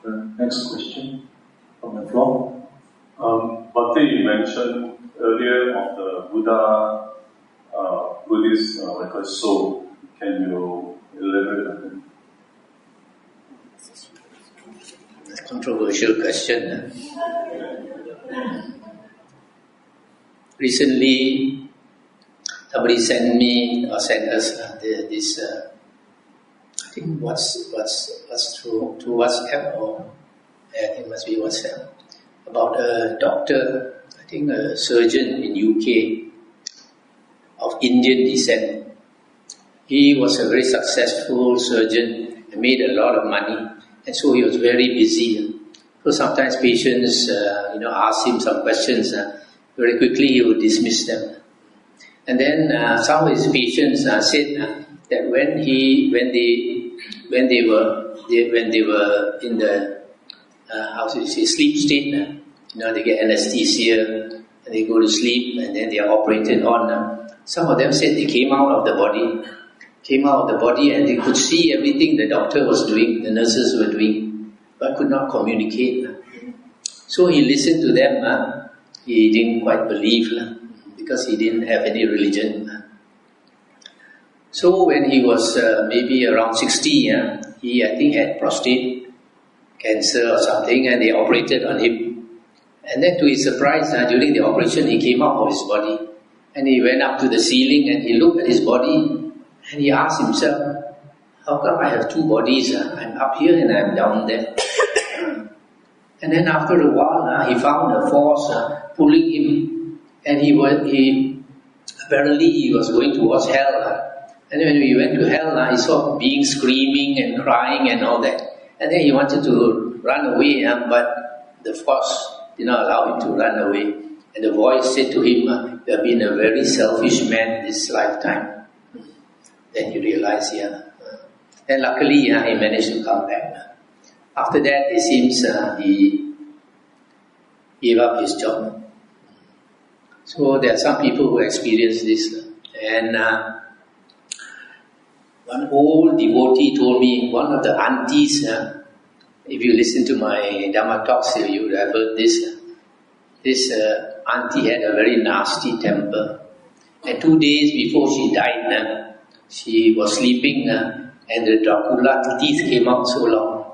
The next question from the floor. Bhante, you mentioned earlier of the Buddha, Buddhist soul. Can you elaborate on that? Controversial question. Recently, somebody sent me or sent us this. I think what's through WhatsApp, or I think it must be WhatsApp, about a doctor, I think a surgeon in UK of Indian descent. He was a very successful surgeon and made a lot of money, and so he was very busy. So sometimes patients, ask him some questions. Very quickly he would dismiss them. And then some of his patients said that when they were in the sleep state, they get anesthesia and they go to sleep and then they are operated on. Some of them said they came out of the body and they could see everything the doctor was doing, the nurses were doing, but could not communicate. So he listened to them. He didn't quite believe because he didn't have any religion. So when he was maybe around 60, he I think had prostate cancer or something, and they operated on him. And then to his surprise, during the operation he came out of his body and he went up to the ceiling and he looked at his body and he asked himself, how come I have two bodies? I'm up here and I'm down there. And then after a while, he found a force pulling him, and he apparently he was going towards hell. And when he went to hell, he saw beings screaming and crying and all that. And then he wanted to run away, but the force did not allow him to run away. And the voice said to him, you have been a very selfish man this lifetime. Then he realized, And luckily, he managed to come back. After that, it seems he gave up his job. So there are some people who experience this. And one old devotee told me, one of the aunties, if you listen to my Dhamma talks, you would have heard this. This auntie had a very nasty temper. And 2 days before she died, she was sleeping and the Dracula teeth came out so long.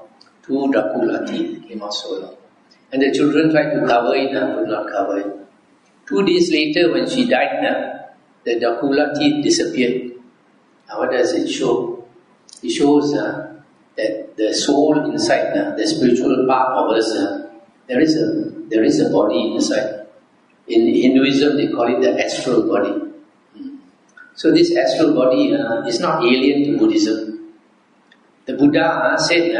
2 Dracula teeth came out so long. And the children tried to cover it, could not cover it. 2 days later, when she died, the Dracula teeth disappeared. Now what does it show? It shows that the soul inside, the spiritual part of us, there is a body inside. In Hinduism, they call it the astral body. So this astral body is not alien to Buddhism. The Buddha said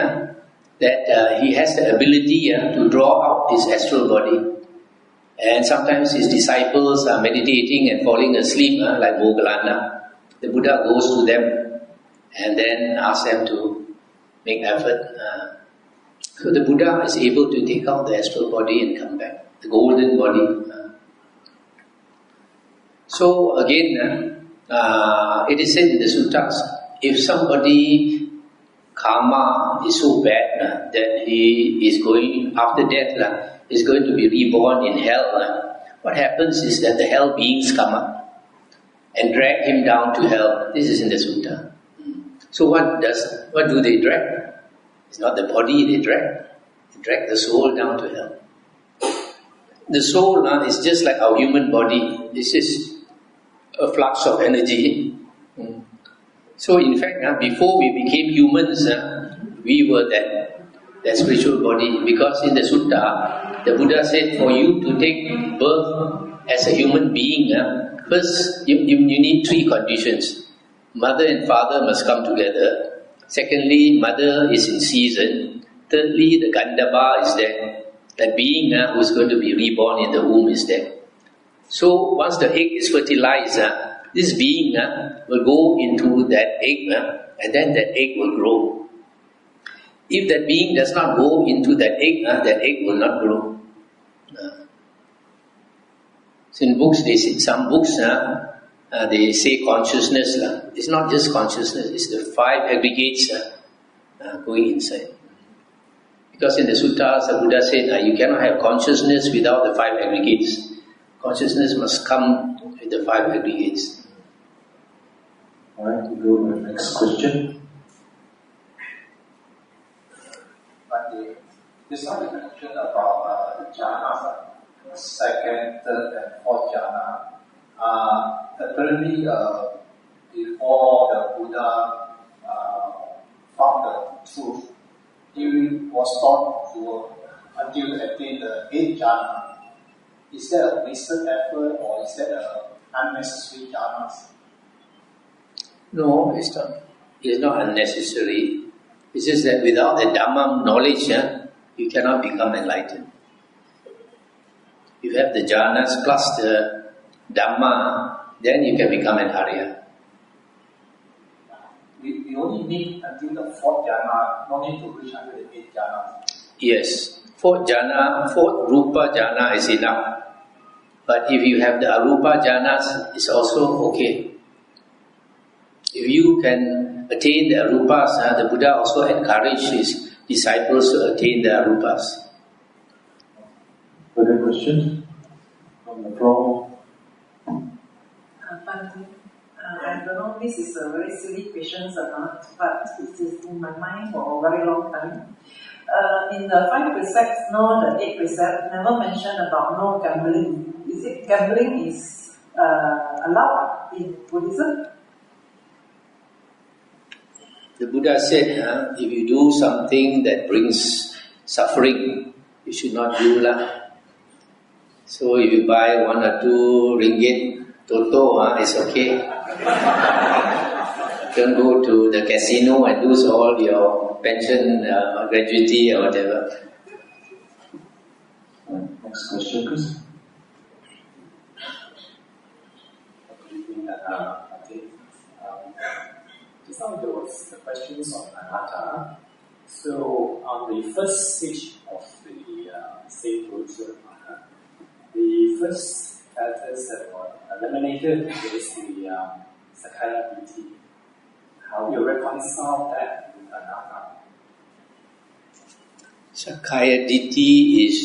that he has the ability to draw out his astral body. And sometimes his disciples are meditating and falling asleep like Moggallana. The Buddha goes to them and then asks them to make effort. So the Buddha is able to take out the astral body and come back, the golden body. So again, it is said in the suttas, if somebody karma is so bad that he is going, after death, is going to be reborn in hell, what happens is that the hell beings come up and drag him down to hell. This is in the sutta. So what do they drag? It's not the body they drag. They drag the soul down to hell. The soul is just like our human body. This is a flux of energy. So in fact, before we became humans, we were that spiritual body. Because in the sutta, the Buddha said, for you to take birth as a human being, first you need 3 conditions. Mother and father must come together. Secondly, mother is in season. Thirdly, the Gandhava is there. That being who is going to be reborn in the womb is there. So once the egg is fertilized, this being will go into that egg and then that egg will grow. If that being does not go into that egg will not grow. So in books, some books they say consciousness. It's not just consciousness, it's the 5 aggregates going inside. Because in the suttas, the Buddha said you cannot have consciousness without the 5 aggregates. Consciousness must come with the 5 aggregates. Alright, we go to the next question. This one you mentioned about the jhanas, second, third, and fourth jhana. Apparently, before the Buddha found the truth, he was taught to until attain the 8th jhana. Is that a wasted effort or is that an unnecessary jhana? No, it's not. It's not unnecessary. It's just that without the Dhamma knowledge, you cannot become enlightened. You have the jhanas plus the Dhamma, then you can become an Arya. We only need until the 4th jhana, no need to reach until the 8th jhana. Yes, 4th jhana, 4th rupa jhana is enough. But if you have the arupa jhanas, it's also okay. If you can attain the arupas, the Buddha also encouraged his disciples to attain the arupas. Further questions from the floor? I don't know, this is a very silly question or not, but it is in my mind for a very long time. In the 5 precepts, no, the 8 precepts never mention about no gambling. Is it gambling is allowed in Buddhism? The Buddha said, if you do something that brings suffering, you should not do lah. So if you buy 1 or 2 ringgit Toto, it's okay. Don't go to the casino and lose all your pension, gratuity or whatever. Next question, please. Just now there was the questions on anatta. So on the first stage of the sainthood, the first factors that were eliminated is the Sakaya Ditti. How do you reconcile that with anatta? Sakaya Ditti is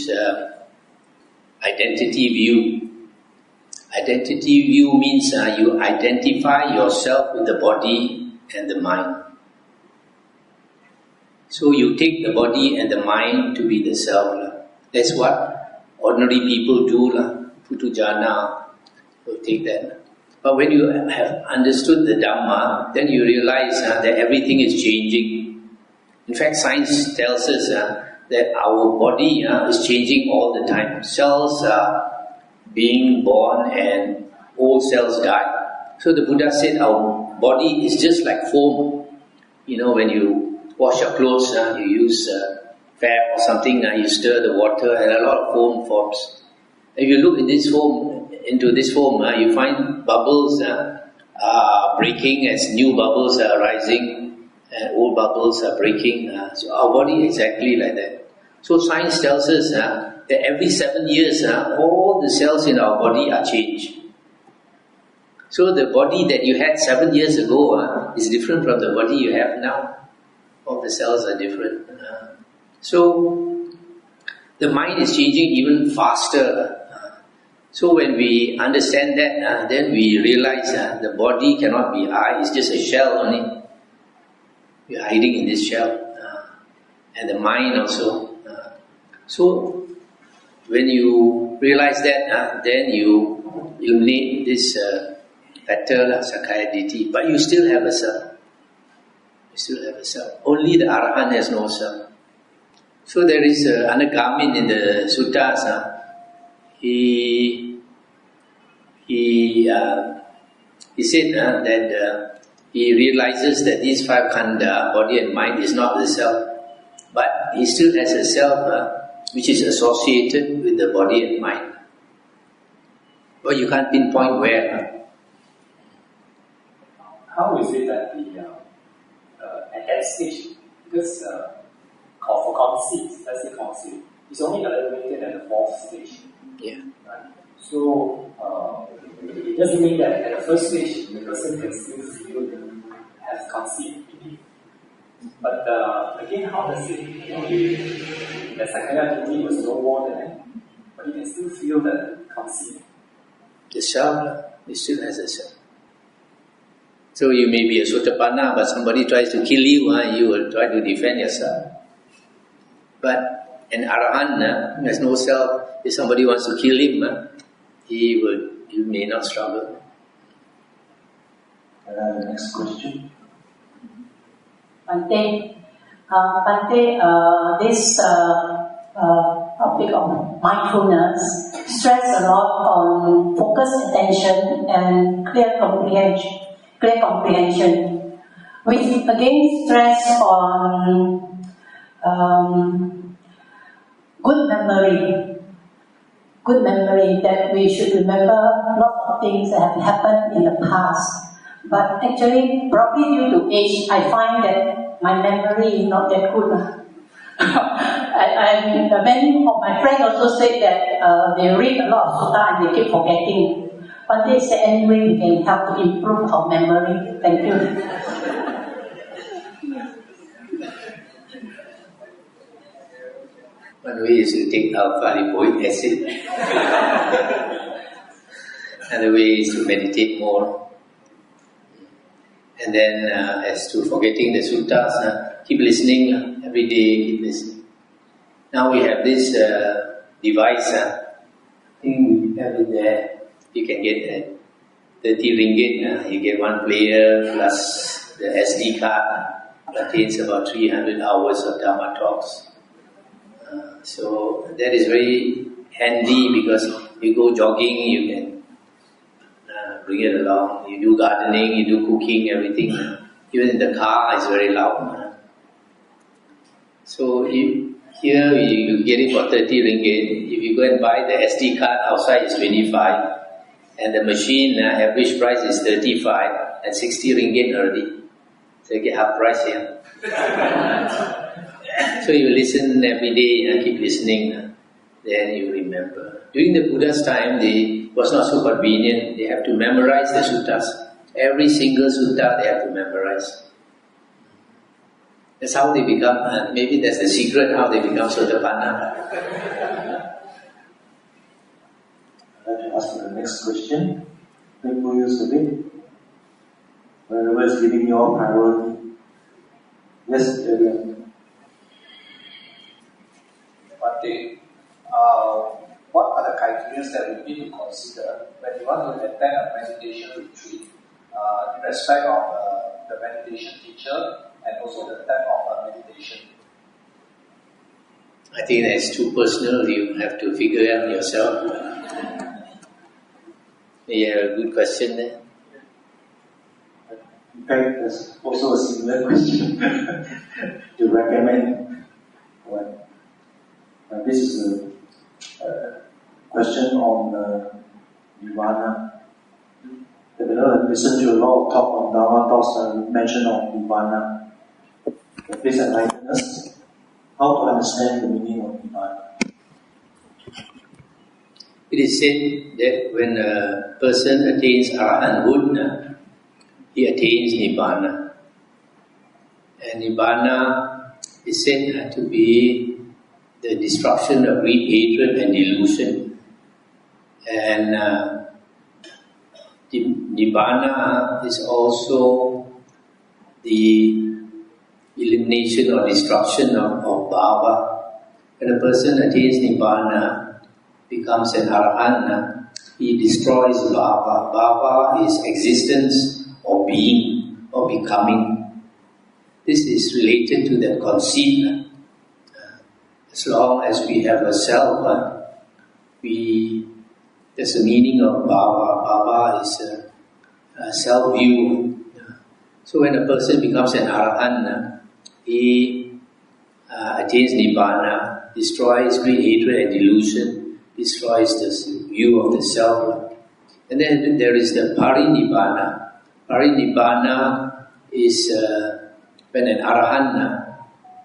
identity view. Identity view means you identify yourself with the body and the mind. So you take the body and the mind to be the self. That's what ordinary people do. Putujana will take that. But when you have understood the Dhamma, then you realize that everything is changing. In fact, science tells us that our body is changing all the time. Cells are being born and old cells die. So the Buddha said our body is just like foam. You know, when you wash your clothes, you use fab or something, you stir the water and a lot of foam forms. If you look into this foam, you find bubbles breaking as new bubbles are rising and old bubbles are breaking. So our body is exactly like that. So science tells us that every 7 years, all the cells in our body are changed. So the body that you had 7 years ago is different from the body you have now. All the cells are different. So the mind is changing even faster. So when we understand that, then we realize the body cannot be I, it's just a shell only. We are hiding in this shell. And the mind also. So when you realize that, then you eliminate this factor, Sakaya Ditti, but you still have a self. You still have a self. Only the Arahant has no self. So there is Anagamin in the suttas. He said that he realizes that these 5 khanda, body and mind, is not the self, but he still has a self which is associated with the body and mind. But you can't pinpoint where. How is it that at that stage, because for conceit, let's say conceit, it's only eliminated at the 4th stage. Yeah. Right? So it doesn't mean that at the first stage the person can still feel has conceit in it. But again, how does it, the psychiatry was no more than, but you can still feel that conceit. The self, it still has a self. So you may be a Sotapanna, but somebody tries to kill you, you will try to defend yourself. But an Arahant has no self. If somebody wants to kill him, you may not struggle. The next question. Bante, this topic of mindfulness stress a lot on focused attention and clear comprehension. With again stress on good memory that we should remember lots of things that have happened in the past. But actually, probably due to age, I find that my memory is not that good. Many of my friends also say that they read a lot of sutta and they keep forgetting. But is there any way we can help to improve our memory? Thank you. One way is to take alpha-lipoic acid. Another way is to meditate more. And then as to forgetting the suttas, keep listening every day, keep listening. Now we have this device, I think we have it there. You can get 30 ringgit, you get one player plus the SD card, contains about 300 hours of Dharma talks. So that is very handy because you go jogging, you can bring it along. You do gardening, you do cooking, everything. Even in the car, it's very loud. So here you get it for 30 ringgit. If you go and buy the SD card outside, it's 25. And the machine average price is 35 and 60 ringgit already. So you get half price here. So you listen every day and keep listening, then you remember. During the Buddha's time, it was not so convenient. They have to memorize the suttas. Every single sutta they have to memorize. That's how they become, maybe that's the secret how they become Sotapanna. I'd like to ask for the next question. People use the way. Wherever is giving your priority. Yes, what are the criteria that we need to consider when you want to attend a meditation retreat in respect of the meditation teacher and also the type of meditation? I think that's too personal. You have to figure it out yourself. Yeah, good question there. In fact, there's also a similar question to recommend one. This is a question on Nirvana. I listened to a lot of talk on Dharma talks mention of Nirvana. Please enlighten us how to understand the meaning of Nirvana. It is said that when a person attains Arahanthood, he attains Nibbana. And Nibbana is said to be the destruction of greed, hatred and delusion. And Nibbana is also the elimination or destruction of bhava. When a person attains Nibbana, becomes an Arahant, he destroys bhava. Bhava is existence or being or becoming. This is related to that conceit. As long as we have a self, there's a meaning of bhava. Bhava is a self-view. So when a person becomes an Arahant, he attains Nibbana, destroys greed, hatred and delusion, destroys the view of the self. And then there is the Parinibbana. Parinibbana is when an Arahant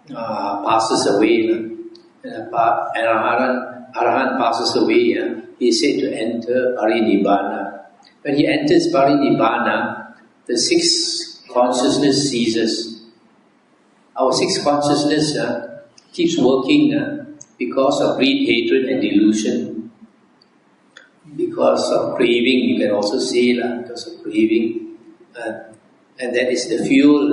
passes away. When an Arahant passes away, he is said to enter Parinibbana. When he enters Parinibbana, the sixth consciousness ceases. our sixth consciousness keeps working because of greed, hatred and delusion. Because of craving, you can also say because of craving. And that is the fuel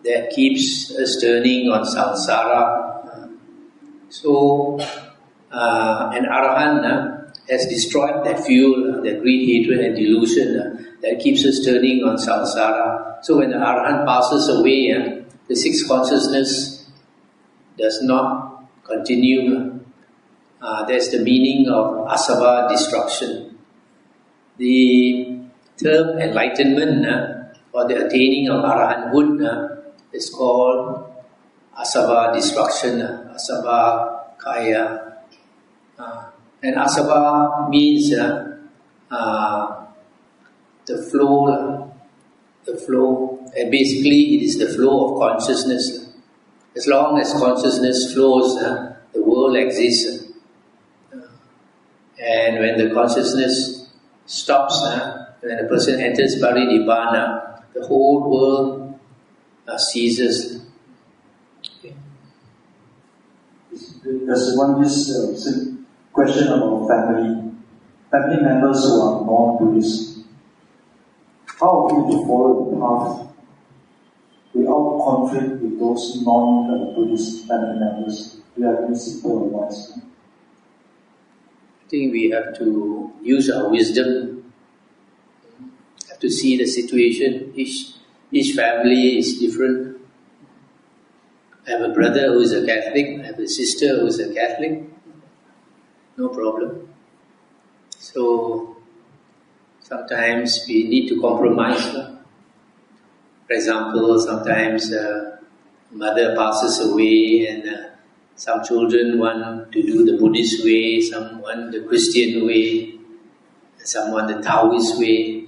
that keeps us turning on samsara. So, an arahant has destroyed that fuel, that greed, hatred and delusion that keeps us turning on samsara. So when the arahant passes away, the sixth consciousness does not continue. That's the meaning of asava destruction. The term enlightenment or the attaining of arahanthood is called asava destruction, asava kaya. And asava means the flow, and basically it is the flow of consciousness. As long as consciousness flows, the world exists. And when the consciousness stops, when a person enters Parinibbana, the whole world ceases. Okay. There's one question about family. Family members who are non-Buddhist. How are we to follow the path without conflict with those non-Buddhist family members? Do you have any simple advice? I think we have to use our wisdom. Have to see the situation. Each family is different. I have a brother who is a Catholic. I have a sister who is a Catholic. No problem. So sometimes we need to compromise. For example, sometimes mother passes away and some children want to do the Buddhist way, some want the Christian way, some want the Taoist way.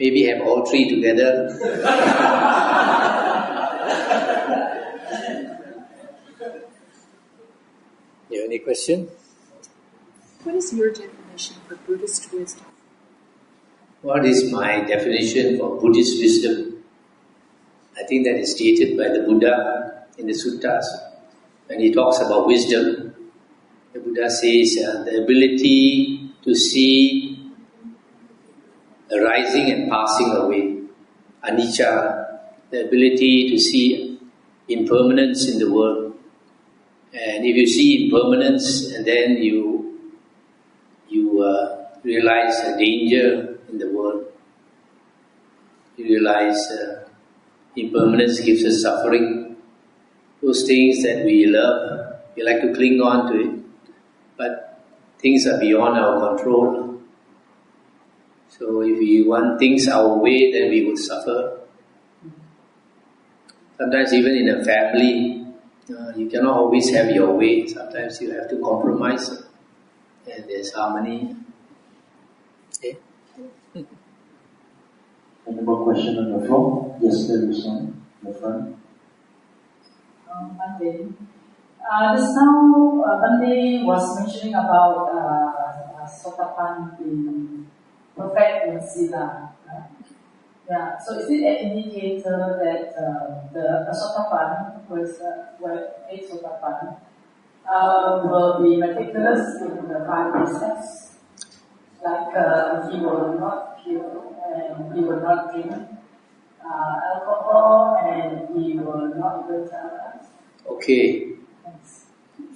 Maybe have all three together. You have any question? What is your definition for Buddhist wisdom? What is my definition for Buddhist wisdom? I think that is stated by the Buddha in the suttas. When he talks about wisdom, the Buddha says the ability to see arising and passing away, anicca, the ability to see impermanence in the world. And if you see impermanence and then you realize a danger in the world, you realize impermanence gives us suffering. Those things that we love, we like to cling on to it, but things are beyond our control. So if we want things our way, then we will suffer. Sometimes even in a family, you cannot always have your way. Sometimes you have to compromise, and there's harmony. Okay. Any more question on the floor? Yes, there is one in the front. Bande. Just now, Bande was mentioning about Sotapan being perfect in Sila. Yeah, so is it an indicator that the Sotapan, who is a Sotapan, will be meticulous in the 5 precepts? Like he will not kill, and he will not drink alcohol, and he will not go to others. Okay.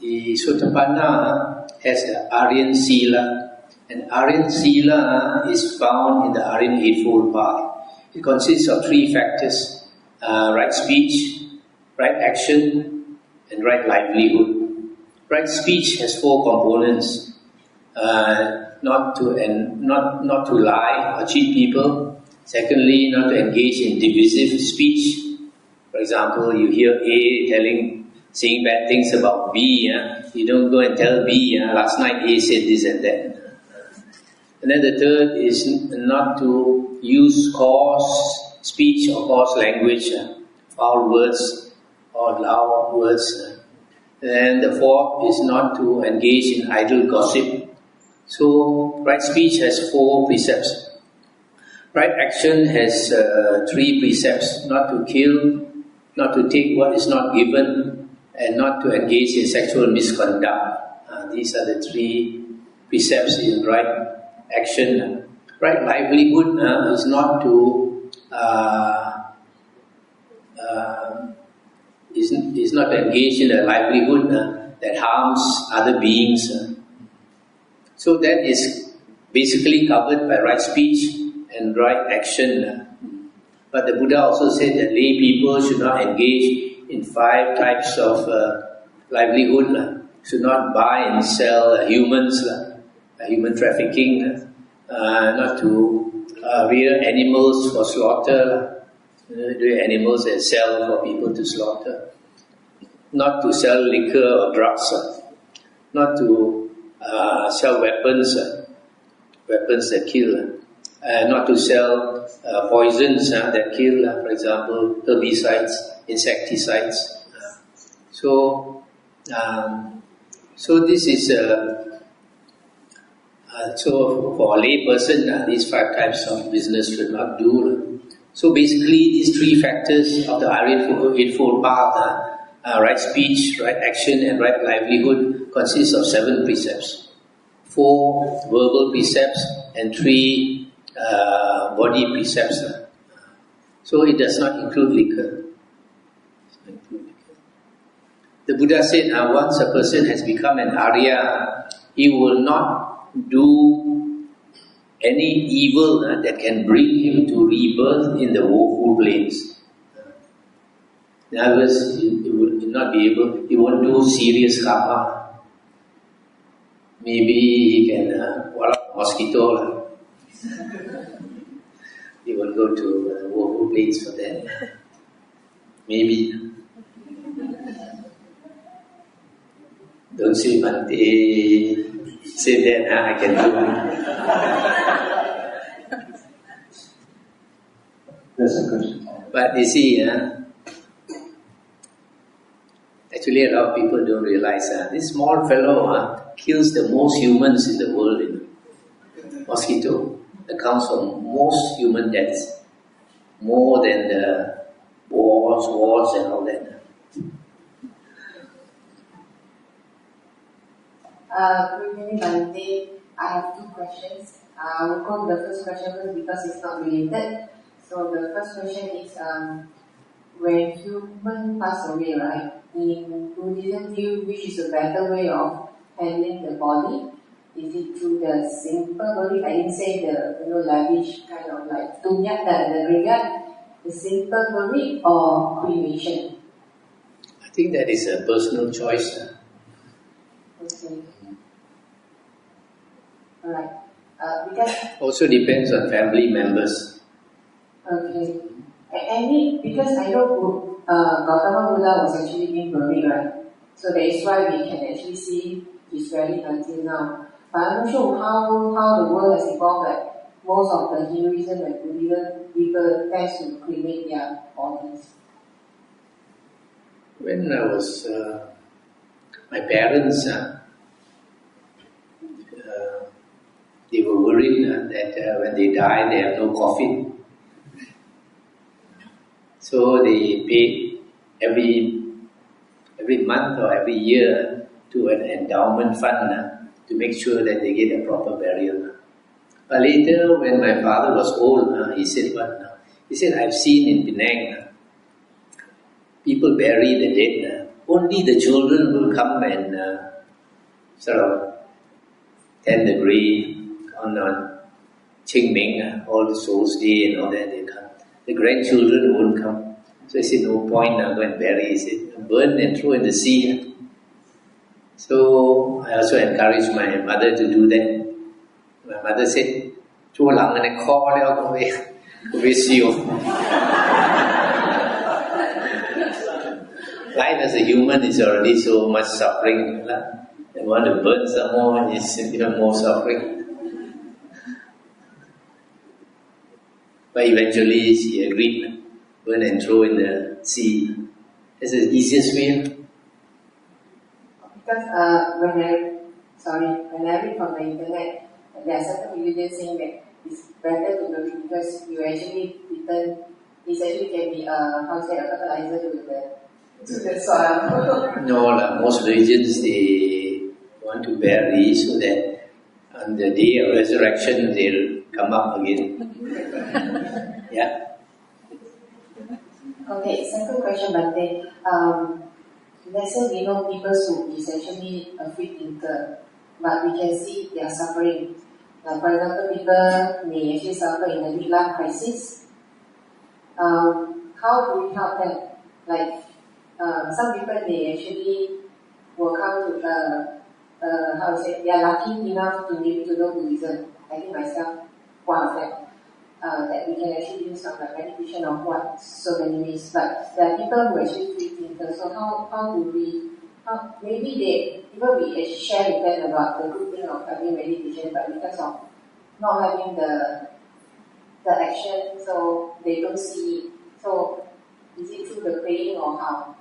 The Sotapanna has the Aryan Sila, and Aryan Sila is found in the Aryan Eightfold Path. It consists of 3 factors: right speech, right action, and right livelihood. Right speech has 4 components: not to lie or cheat people. Secondly, not to engage in divisive speech. For example, you hear A saying bad things about B. You don't go and tell B, last night A said this and that. And then the third is not to use coarse speech or coarse language, foul words or loud words. And the fourth is not to engage in idle gossip. So, right speech has 4 precepts. Right action has 3 precepts: not to kill, not to take what is not given, and not to engage in sexual misconduct. These are the three precepts in right action. Right livelihood is not to is not to engage in a livelihood that harms other beings. So that is basically covered by right speech and right action. But the Buddha also said that lay people should not engage in 5 types of livelihood. Should not buy and sell humans, human trafficking, not to rear animals for slaughter, rear animals and sell for people to slaughter, not to sell liquor or drugs, not to sell weapons, weapons that kill, not to sell poisons that kill, for example, herbicides, insecticides. So this is so for a lay person, these 5 types of business should not do. So basically, these 3 factors of the Eightfold Path, right speech, right action, and right livelihood, consists of 7 precepts: 4 verbal precepts and 3 body precepts. So it does not include liquor. The Buddha said, once a person has become an Arya, he will not do any evil that can bring him to rebirth in the woeful plains. In other words, he will not be able, he won't do serious karma. Maybe he can wallop a mosquito. He will go to woeful plains for that. Maybe. Don't say Bhante, say that I can do it. That's a question. But you see, actually a lot of people don't realize this small fellow kills the most humans in the world. Mosquito accounts for most human deaths, more than the wars and all that. Good evening, Bhante. I have 2 questions. We'll go to the first question first because it's not related. So the first question is, when human pass away, right? In Buddhism view, which is a better way of handling the body? Is it through the simple burial? I didn't say the lavish kind of like tunyak, the graveyard, the simple burial or cremation? I think that is a personal choice. Okay. Alright. Because also depends on family members. Okay. Because I know Gautama Buddha was actually being buried, right? So that is why we can actually see his relic until now. But I'm not sure how the world has evolved, like most of the Hinduism and Buddhism people tend to cremate their bodies. When I was, my parents, they were worried that when they die, they have no coffin. So they paid every month or every year to an endowment fund to make sure that they get a proper burial. But later, when my father was old, he said, "What?" He said, "I've seen in Penang, people bury the dead. Only the children will come and sort of tend the grave on Qing Ming, All Souls Day and all that. They come. The grandchildren won't come. So I said, no point now, go and bury. He said, burn and throw in the sea. So I also encouraged my mother to do that. My mother said, "Chua lang and call Life as a human is already so much suffering. And want to burn some more is even more suffering." But eventually she agreed, burn and throw in the sea. That's the easiest way. Because when I read from the internet, there are certain religions saying that it's better to bury because you actually return it actually can be a fertilizer to the soil. No, most religions they want to bury so that on the day of resurrection they'll come up again. Yeah. Okay, second question, Bante. Let's say we know people who is actually a free thinker, but we can see they are suffering. Like for example, people may actually suffer in a midlife crisis. How do we help them? Like some people they actually will come to how to say they are lucky enough to maybe to know Buddhism. I think myself one of them. That we can actually use some like meditation or what so many ways. But there are people who actually free thinkers. So how do we maybe they even we actually share with them about the good thing of having meditation, but because of not having the action, so they don't see. So is it through the praying or how?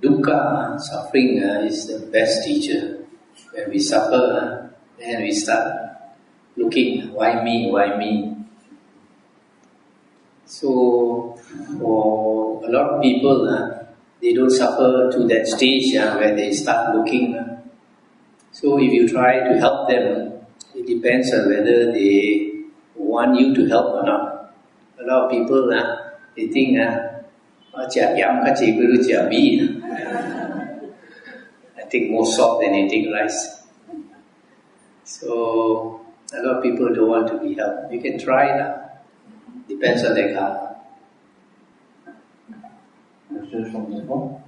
Dukkha, suffering is the best teacher. When we suffer, then we start looking, why me? So, for a lot of people, they don't suffer to that stage where they start looking. So, if you try to help them, it depends on whether they want you to help or not. A lot of people, they think, I take more salt than I take rice. So, a lot of people don't want to be helped. You can try that. Depends on their karma. Question from the phone?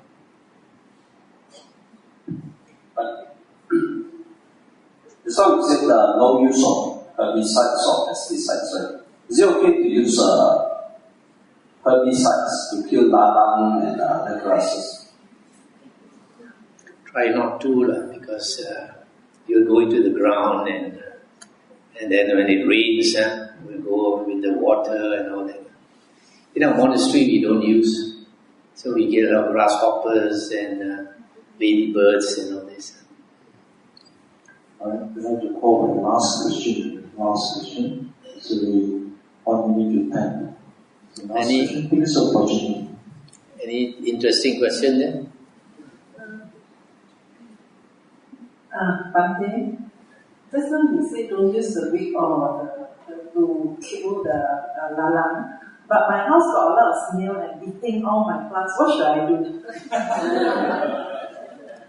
Just now you said no use of herbicides or pesticides, right? Is it okay to use herbicides to kill ladang and other grasses? Try not to, because you'll go into the ground and then when it rains, we'll go with the water and all that. In our monastery, we don't use. So we get a lot of grasshoppers and ladybirds and all this. We have to call the last question. So we want me to thank. So last question, take this opportunity. Any interesting question there? Bante, just now you said don't use the wick or to kill the lalang, but my house got a lot of snail and eating all my plants. What should I do?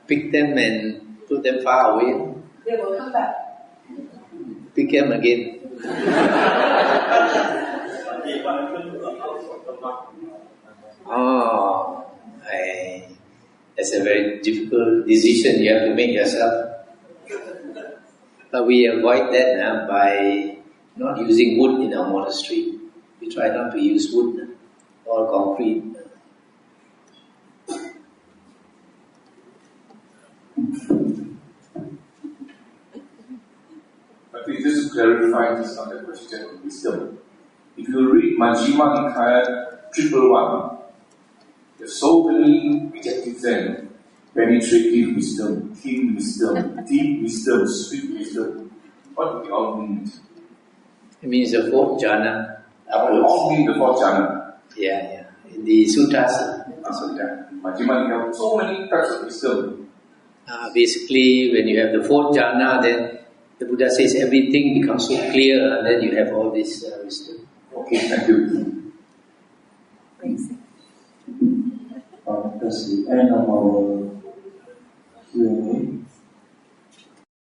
Pick them and put them far away. They will come back. Pick them again. That's a very difficult decision you have to make yourself. But we avoid that by not using wood in our monastery. We try not to use wood or concrete. I think just to clarify this on the question of wisdom. If you read Majjhima Nikaya 111, there's so many adjectives there. Penetrative wisdom, keen wisdom, deep wisdom, sweet wisdom. What do they all mean? It means the fourth jhana. All mean the fourth jhana. Yeah. In the suttas. Majjhima Nikaya, so many types of wisdom. Basically, when you have the fourth jhana, then the Buddha says everything becomes so clear, and then you have all this wisdom. Okay, thank you. Thanks. That's the end of our